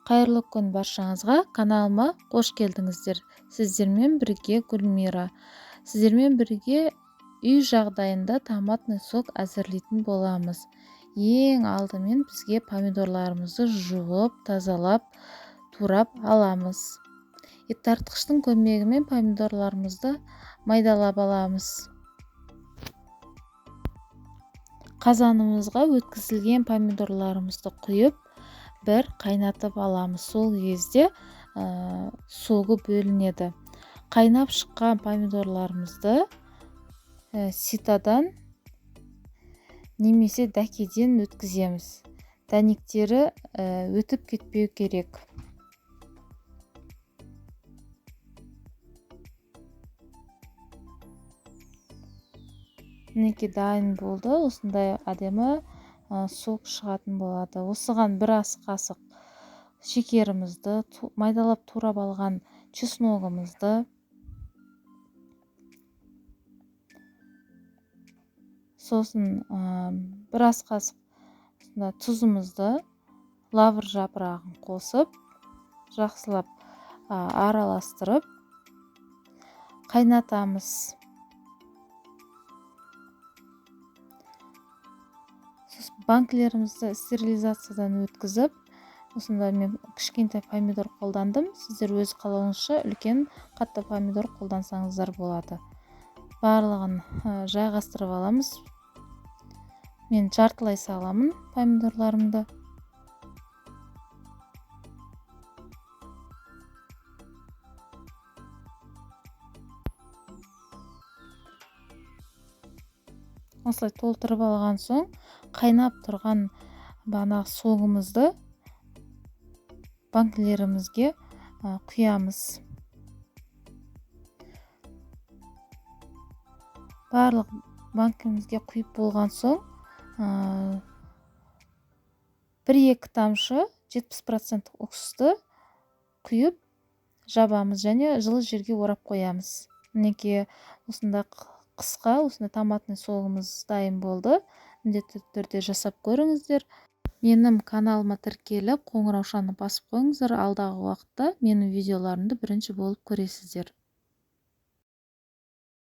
Қайырлы күн баршаңызға, каналыма қош келдіңіздер. Сіздермен бірге Гүлмира. Сіздермен бірге үй жағдайында томатный сок әзірлейтін боламыз. Ең алдымен бізге помидорларымызды жуып, тазалап, турап аламыз. Тартқыштың көмегімен помидорларымызды майдалап аламыз. Қазанымызға өткізілген помидорларымызды құйып, бір қайнатып аламыз. Сол кезде соғы бөлінеді. Қайнап шыққан помидорларымызды ситадан немесе дәкеден өткіземіз. Дәнектері өтіп кетпеу керек. Мінекей дайын болды. Осындай әдемі сок шығатын болады. Осыған бір ас қасық шекерімізді, майдалап турап алған чесногымызды, сосын бір ас қасық тұзымызды, лавр жапырағын қосып, жақсылап араластырып қайнатамыз. Банкілерімізді стерилизациядан өткізіп, осында мен кішкентай помидор қолдандым. Сіздер өз қалауыңызша үлкен қатты помидор қолдансаңыздар болады. Барлығын жайғастырып аламыз. Мен жартылай саламын помидорларымды. Осылай толтырып алған соң, қайнап тұрған соғымызды банкілерімізге құямыз. Барлық банкімізге құйып болған соң, 1-2 тамшы 70% уксусты құйып жабамыз және жылы жерге орап қоямыз. Мінекей осында қысқа, осында томатный согымыз дайын болды. Міндетті түрде жасап көріңіздер. Менің каналыма тіркеліп, қоңыраушаны басып қойыңыздар. Алдағы уақытта менің видеоларымды бірінші болып көресіздер.